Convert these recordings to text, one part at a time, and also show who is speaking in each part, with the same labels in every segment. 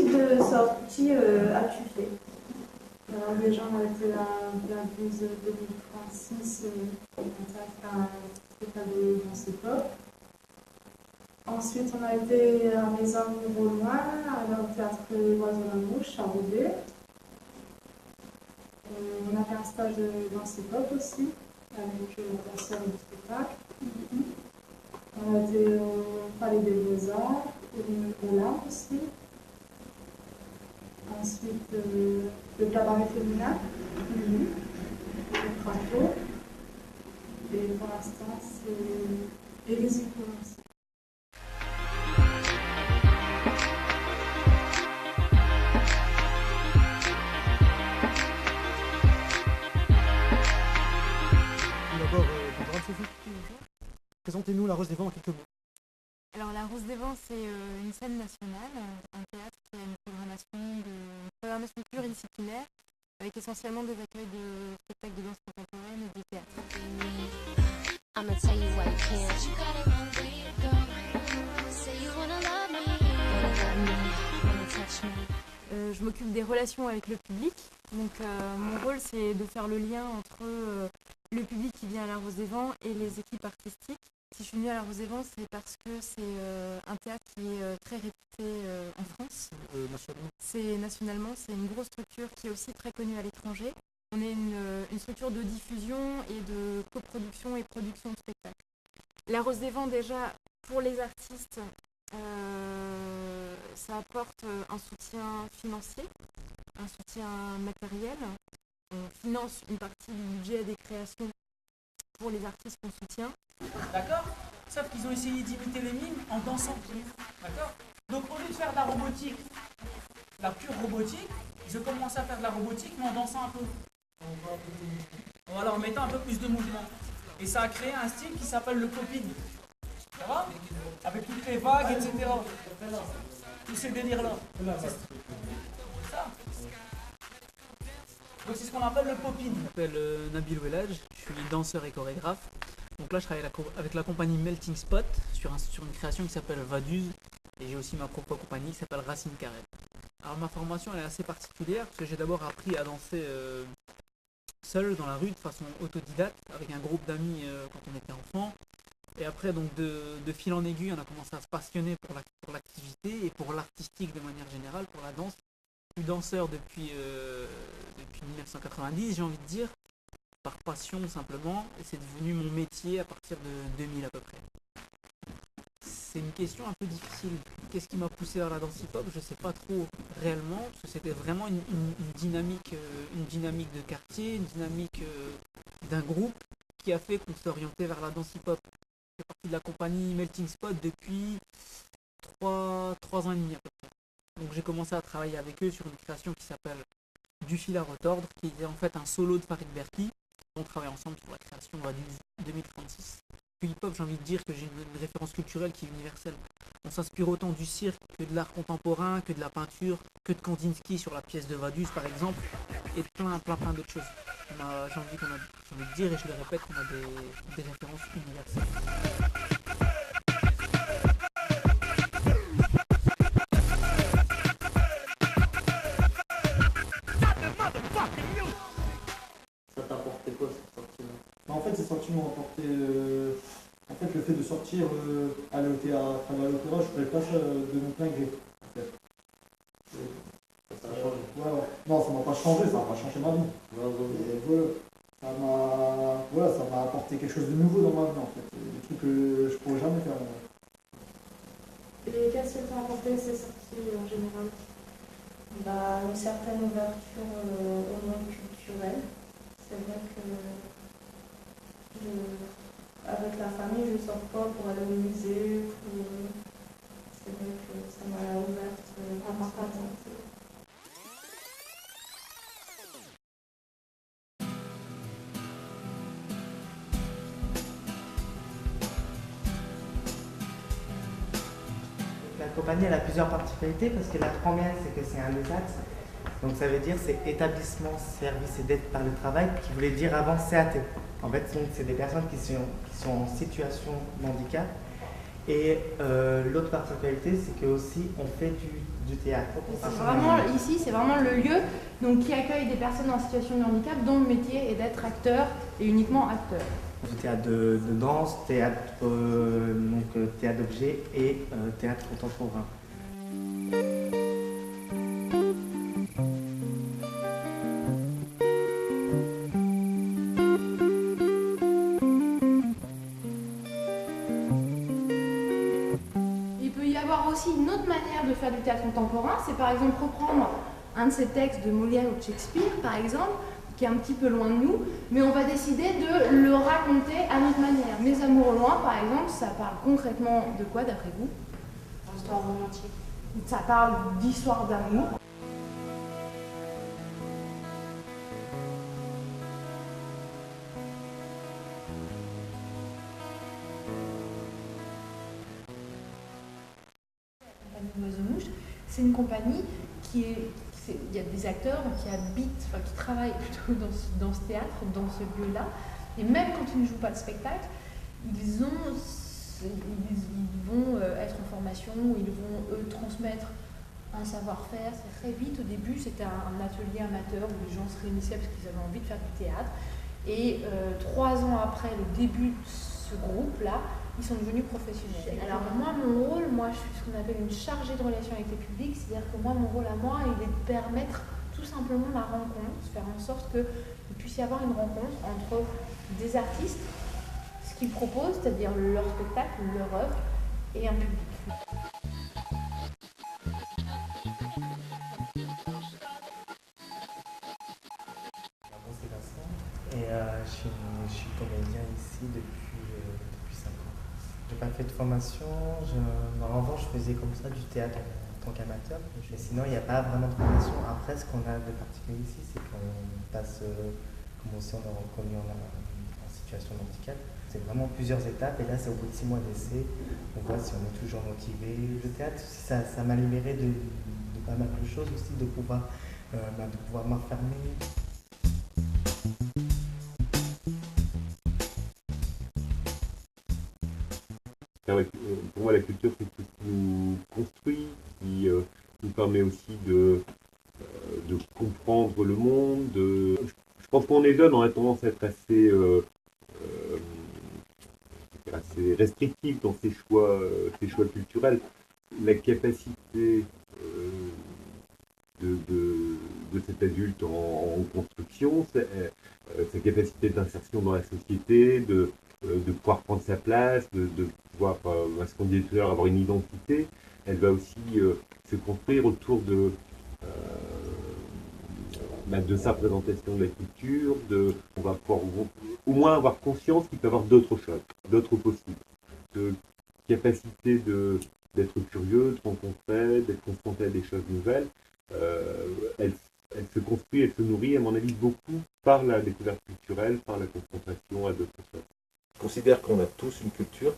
Speaker 1: type de sortie as-tu fait? Alors, déjà, on a été la bise 2036, on a fait un spectacle de danse hip-hop. Ensuite, on a été à Maison Nouveau-Loin, au théâtre L'Oiseau de la Mouche, à Roubaix. On a fait un stage de danse hip-hop aussi, avec la sœur du spectacle. On a été au Palais des Beaux-Arts, au LAM aussi. Ensuite, le cabaret féminin, le Crato. Et pour l'instant, c'est Élysée aussi.
Speaker 2: D'abord, bonjour Sophie. Présentez-nous la Rose des Vents en quelques mots.
Speaker 3: Alors la Rose des Vents, c'est une scène nationale, un théâtre qui a une programmation pluridisciplinaire avec essentiellement des accueils de spectacles de danse contemporaine et du théâtre. Je m'occupe des relations avec le public, donc mon rôle c'est de faire le lien entre le public qui vient à la Rose des Vents et les équipes artistiques. Si je suis venue à la Rose des Vents, c'est parce que c'est un théâtre qui est très réputé en France. Nationalement, c'est une grosse structure qui est aussi très connue à l'étranger. On est une structure de diffusion et de coproduction et production de spectacles. La Rose des Vents, déjà, pour les artistes, ça apporte un soutien financier, un soutien matériel. On finance une partie du budget des créations pour les artistes qu'on soutient.
Speaker 4: D'accord? Sauf qu'ils ont essayé d'imiter les mimes en dansant. D'accord? Donc au lieu de faire de la robotique, la pure robotique, ils ont commencé à faire de la robotique mais en dansant un peu. Voilà, en mettant un peu plus de mouvement. Et ça a créé un style qui s'appelle le popping. Ça va? Avec toutes les vagues, etc. Tous ces délires-là. C'est ça. Donc c'est ce qu'on appelle le popping.
Speaker 5: Je m'appelle Nabil Ouelaj, je suis danseur et chorégraphe. Donc là je travaille avec la compagnie Melting Spot sur une création qui s'appelle Vaduz. Et j'ai aussi ma propre compagnie qui s'appelle Racine Carrel. Alors ma formation elle est assez particulière parce que j'ai d'abord appris à danser seul dans la rue de façon autodidacte avec un groupe d'amis quand on était enfant. Et après donc de fil en aiguille on a commencé à se passionner pour l'activité et pour l'artistique de manière générale, pour la danse. Je suis danseur depuis 1990 j'ai envie de dire, par passion simplement, et c'est devenu mon métier à partir de 2000 à peu près. C'est une question un peu difficile. Qu'est-ce qui m'a poussé vers la danse hip-hop? Je ne sais pas trop réellement, parce que c'était vraiment une dynamique de quartier, une dynamique d'un groupe qui a fait qu'on s'est orienté vers la danse hip-hop. Je fais partie de la compagnie Melting Spot depuis 3 ans et demi à peu près. Donc j'ai commencé à travailler avec eux sur une création qui s'appelle Du fil à retordre, qui était en fait un solo de Farid Berki. On travaille ensemble sur la création du 2036. Le hip-hop, j'ai envie de dire que j'ai une référence culturelle qui est universelle. On s'inspire autant du cirque que de l'art contemporain, que de la peinture, que de Kandinsky sur la pièce de Vaduz par exemple, et de plein d'autres choses. J'ai envie de dire, et je le répète, qu'on a des références universelles.
Speaker 2: En fait, ces sentiments ont apporté. En fait, le fait de sortir, aller au théâtre, aller à l'opéra, je ne ferais pas ça de mon plein gré. En fait.
Speaker 6: Ça a changé.
Speaker 2: Ouais. Non, ça m'a pas changé, ça n'a pas changé ma vie. Ça m'a apporté quelque chose de nouveau dans ma vie, en fait. Des trucs que je ne pourrais jamais faire.
Speaker 1: Et qu'est-ce que t'as apporté ces sorties en général?
Speaker 7: Une certaine ouverture au monde culturel. C'est vrai que avec la famille, je ne sors pas pour aller au musée. C'est vrai que ça m'a ouverte à ma famille.
Speaker 8: La compagnie elle a plusieurs particularités parce que la première c'est que c'est un ESAT. Donc ça veut dire c'est établissement, service et d'aide par le travail qui voulait dire avant CAT. En fait c'est des personnes qui sont en situation de handicap Et l'autre particularité, c'est que aussi on fait du théâtre.
Speaker 9: C'est vraiment le lieu donc, qui accueille des personnes en situation de handicap dont le métier est d'être acteur et uniquement acteur.
Speaker 8: Du théâtre de danse, théâtre d'objets et théâtre contemporain.
Speaker 9: Il peut y avoir aussi une autre manière de faire du théâtre contemporain, c'est par exemple reprendre un de ces textes de Molière ou de Shakespeare, par exemple, qui est un petit peu loin de nous, mais on va décider de le raconter à notre manière. Mes amours au loin, par exemple, ça parle concrètement de quoi d'après vous?
Speaker 1: Histoire romantique.
Speaker 9: Ça parle d'histoire d'amour. La compagnie Oiseau-Mouche, c'est une compagnie il y a des acteurs qui habitent, enfin qui travaillent plutôt dans ce théâtre, dans ce lieu-là, et même quand ils ne jouent pas de spectacle, ils vont être en formation, ils vont eux transmettre un savoir-faire. Très vite, au début, c'était un atelier amateur où les gens se réunissaient parce qu'ils avaient envie de faire du théâtre. Et 3 ans après le début de ce groupe-là, ils sont devenus professionnels. Alors moi, mon rôle, je suis ce qu'on appelle une chargée de relations avec le public, c'est-à-dire que mon rôle à moi, il est de permettre tout simplement la rencontre, faire en sorte qu'il puisse y avoir une rencontre entre des artistes, ce qu'ils proposent, c'est-à-dire leur spectacle, leur œuvre, et un public.
Speaker 8: Et je suis comédien ici depuis 5 ans. Je n'ai pas fait de formation, en revanche je faisais comme ça du théâtre en tant qu'amateur. Mais sinon il n'y a pas vraiment de formation. Après ce qu'on a de particulier ici, c'est qu'on passe, comme aussi on est reconnu en situation de handicap, c'est vraiment plusieurs étapes et là c'est au bout de 6 mois d'essai, on voit si on est toujours motivé. Le théâtre, ça m'a libéré de pas mal de choses aussi, de pouvoir m'enfermer.
Speaker 6: Pour moi, la culture, c'est tout ce qui nous construit, qui nous permet aussi de comprendre le monde. Je pense qu'on est jeune, on a tendance à être assez restrictif dans ses choix culturels. La capacité de cet adulte en construction, sa capacité d'insertion dans la société, de pouvoir prendre sa place, de pouvoir, ce qu'on disait tout à l'heure, avoir une identité, elle va aussi se construire autour de sa présentation de la culture, on va pouvoir au moins avoir conscience qu'il peut y avoir d'autres choses, d'autres possibles, de capacité d'être curieux, de rencontrer, d'être confronté à des choses nouvelles. Elle se construit, elle se nourrit, à mon avis, beaucoup par la découverte culturelle, par la confrontation à d'autres choses.
Speaker 10: Je considère qu'on a tous une culture,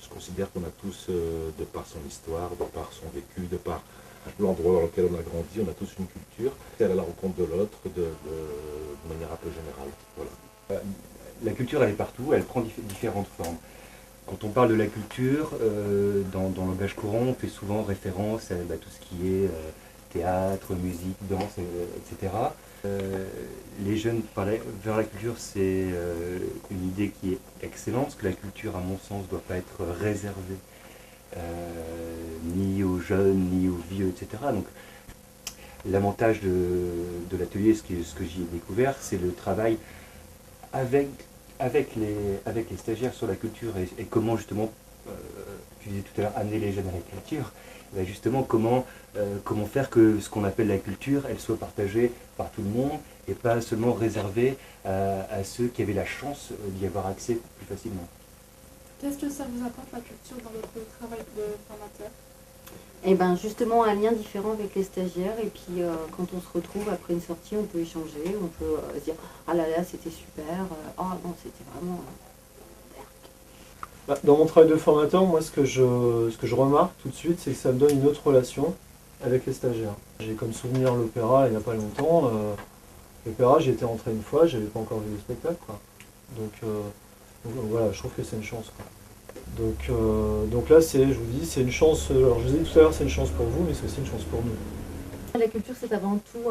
Speaker 10: je considère qu'on a tous, de par son histoire, de par son vécu, de par l'endroit dans lequel on a grandi, on a tous une culture. C'est à la rencontre de l'autre de manière un peu générale. Voilà.
Speaker 11: La culture, elle est partout, elle prend différentes formes. Quand on parle de la culture, dans le langage courant, on fait souvent référence à tout ce qui est théâtre, musique, danse, etc. Les jeunes vers la culture, c'est une idée qui est excellente, parce que la culture, à mon sens, ne doit pas être réservée ni aux jeunes, ni aux vieux, etc. Donc, l'avantage de l'atelier, ce que j'y ai découvert, c'est le travail avec les stagiaires sur la culture et comment justement, tu disais tout à l'heure, amener les jeunes à la culture. Ben justement, comment faire que ce qu'on appelle la culture, elle soit partagée par tout le monde et pas seulement réservée à ceux qui avaient la chance d'y avoir accès plus facilement.
Speaker 1: Qu'est-ce que ça vous apporte la culture dans votre travail de formateur?
Speaker 12: Eh bien justement un lien différent avec les stagiaires et puis quand on se retrouve après une sortie, on peut échanger, on peut se dire « Ah là là, c'était super, ah non, c'était vraiment... »
Speaker 2: Dans mon travail de formateur, moi ce que je remarque tout de suite, c'est que ça me donne une autre relation avec les stagiaires. J'ai comme souvenir l'opéra il n'y a pas longtemps. L'opéra, j'y étais rentré une fois, j'avais pas encore vu le spectacle, quoi. Donc voilà, je trouve que c'est une chance, quoi. Donc là, je vous dis, c'est une chance. Alors je vous ai dit tout à l'heure, c'est une chance pour vous, mais c'est aussi une chance pour nous.
Speaker 12: La culture, c'est avant tout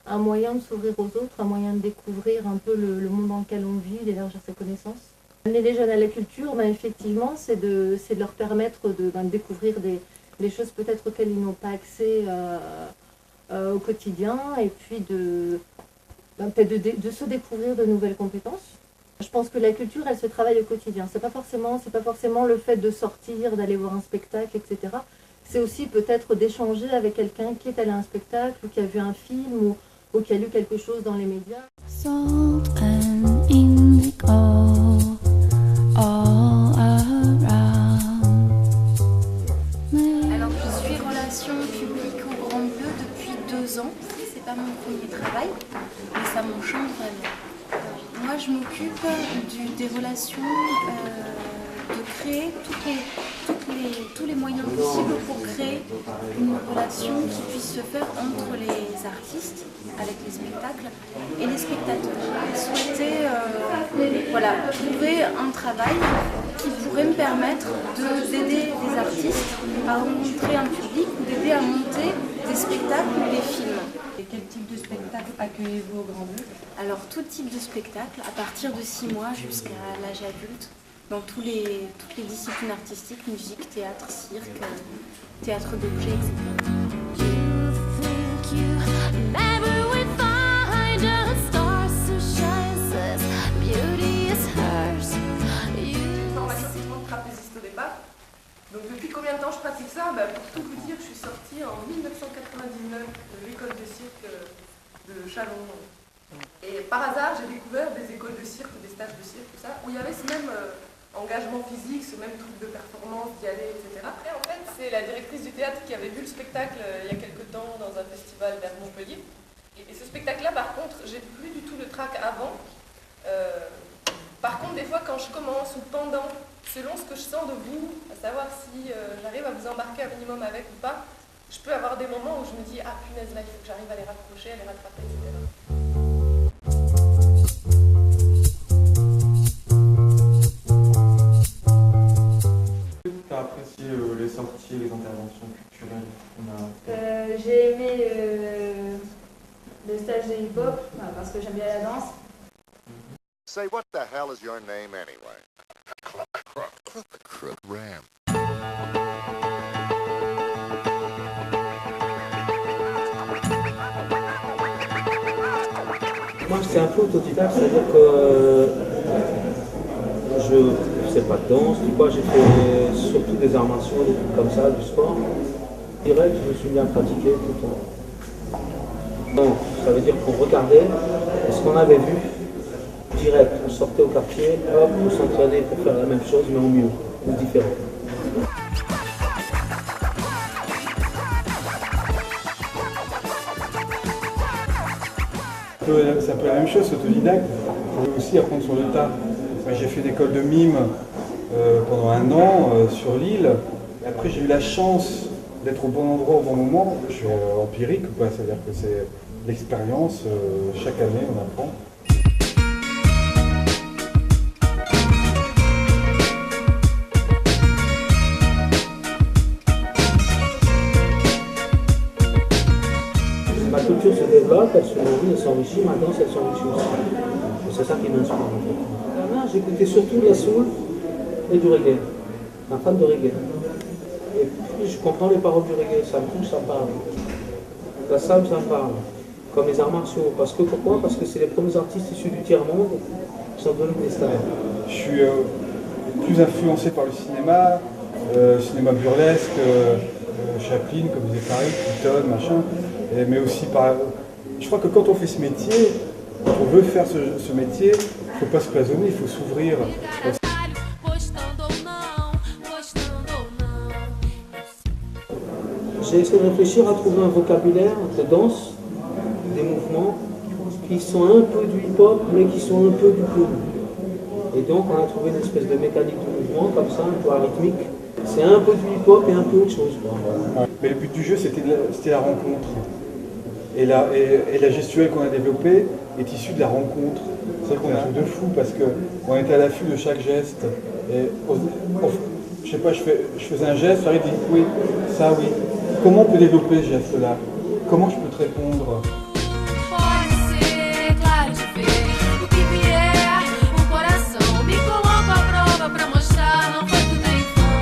Speaker 12: un moyen de s'ouvrir aux autres, un moyen de découvrir un peu le monde dans lequel on vit, d'élargir ses connaissances. Amener les jeunes à la culture, effectivement, c'est de leur permettre de découvrir des choses peut-être auxquelles ils n'ont pas accès au quotidien, et puis de se découvrir de nouvelles compétences. Je pense que la culture, elle se travaille au quotidien. C'est pas forcément le fait de sortir, d'aller voir un spectacle, etc. C'est aussi peut-être d'échanger avec quelqu'un qui est allé à un spectacle, ou qui a vu un film, ou qui a lu quelque chose dans les médias.
Speaker 13: Salt and indigo all around.
Speaker 14: Alors je suis relations publiques au Grand Bleu depuis 2 ans. C'est pas mon premier travail, mais ça m'enchante vraiment. Moi je m'occupe des relations, de créer tous les moyens possibles pour créer une relation qui puisse se faire entre les artistes, avec les spectacles, et les spectateurs. Souhaiter trouver un travail qui pourrait me permettre d'aider les artistes à rencontrer un public ou d'aider à monter des spectacles ou des films.
Speaker 15: Et quel type de spectacle accueillez-vous au Grand Bleu?
Speaker 14: Alors tout type de spectacle, à partir de 6 mois jusqu'à l'âge adulte, dans toutes les disciplines artistiques, musique, théâtre, cirque, théâtre d'objets, etc.
Speaker 15: Trapéziste au départ. Donc depuis combien de temps je pratique ça? Pour tout vous dire, je suis sortie en 1999 de l'école de cirque de Chalon. Et par hasard, j'ai découvert des écoles de cirque, des stages de cirque, tout ça, où il y avait ce même engagement physique, ce même truc de performance, d'y aller, etc. Après, en fait, c'est la directrice du théâtre qui avait vu le spectacle il y a quelques temps dans un festival vers Montpellier. Et ce spectacle-là, par contre, j'ai plus du tout le trac avant. Par contre, des fois, quand je commence ou pendant, selon ce que je sens de vous, à savoir si j'arrive à vous embarquer un minimum avec ou pas, je peux avoir des moments où je me dis « Ah punaise, là, il faut que j'arrive à les raccrocher, à les rattraper, etc. »
Speaker 16: Tu as apprécié les sorties, les interventions culturelles?
Speaker 7: J'ai aimé le stage de hip-hop, parce que j'aime bien la danse.
Speaker 17: Say, what the hell is your name anyway? Crook Ram.
Speaker 18: Moi, c'est un peu autodidacte, c'est-à-dire que je sais pas de danse, du coup, j'ai fait surtout des arts martiaux, des trucs comme ça, du sport. Direct, je me suis bien pratiqué tout le temps. Donc, ça veut dire qu'on regardait ce qu'on avait vu. Direct, on sortait au quartier, hop, on s'entraînait pour faire la même chose, mais en mieux, ou différent.
Speaker 16: C'est un peu la même chose, autodidacte. Il faut aussi apprendre sur le tas. J'ai fait une école de mime pendant 1 an sur l'île. Après, j'ai eu la chance d'être au bon endroit au bon moment. Je suis empirique, c'est-à-dire que c'est l'expérience. Chaque année, on apprend.
Speaker 18: Ma culture se développe, elle se nourrit, elle s'enrichit, ma danse elle s'enrichit aussi. C'est ça qui m'inspire en fait. J'écoutais surtout de la soul et du reggae. Un fan de reggae. Et puis je comprends les paroles du reggae, ça me touche, ça me parle. La salme, ça me parle. Comme les arts martiaux. Pourquoi? Parce que c'est les premiers artistes issus du tiers-monde qui sont devenus des stars.
Speaker 16: Je suis plus influencé par le cinéma burlesque, Chaplin, comme disait Paris, Keaton, machin. Mais aussi par... Je crois que quand on fait ce métier, quand on veut faire ce métier, il ne faut pas se cloisonner, il faut s'ouvrir.
Speaker 18: J'ai essayé de réfléchir à trouver un vocabulaire de danse, des mouvements qui sont un peu du hip-hop, mais qui sont un peu du club. Et donc on a trouvé une espèce de mécanique de mouvement, comme ça, un peu arythmique. C'est un peu du hip-hop et un peu autre chose.
Speaker 16: Mais le but du jeu, c'était la rencontre. Et la gestuelle qu'on a développée, est issu de la rencontre. C'est vrai qu'on a un truc de fou parce qu'on était à l'affût de chaque geste. Et je sais pas, je faisais un geste, Farid dit oui, ça oui. Comment on peut développer ce geste-là? Comment je peux te répondre?
Speaker 13: Pode ser, claro de ver o que vier. O coração me coloca à prova pra mostrar, não foi tudo em vão.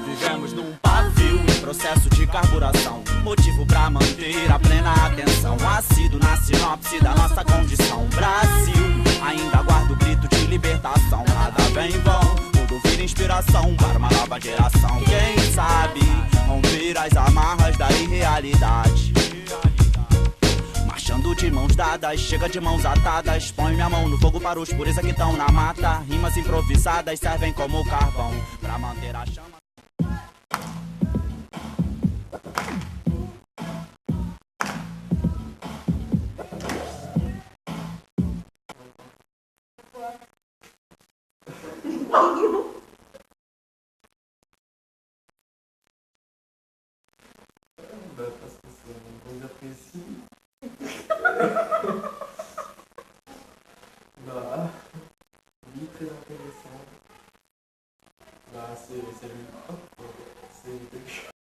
Speaker 19: Vivemos num pavio em processo de carburação. Motivo pra manter a plena atenção. Ácido na sinopse da nossa condição. Brasil, ainda guarda o grito de libertação. Nada vem em vão, tudo vira inspiração para uma nova geração. Quem sabe romper as amarras da irrealidade. Marchando de mãos dadas, chega de mãos atadas. Põe minha mão no fogo para os pureza que estão na mata. Rimas improvisadas servem como carvão pra manter a chama.
Speaker 2: Parce que c'est un bon précis. Oui, très intéressant. C'est quelque chose.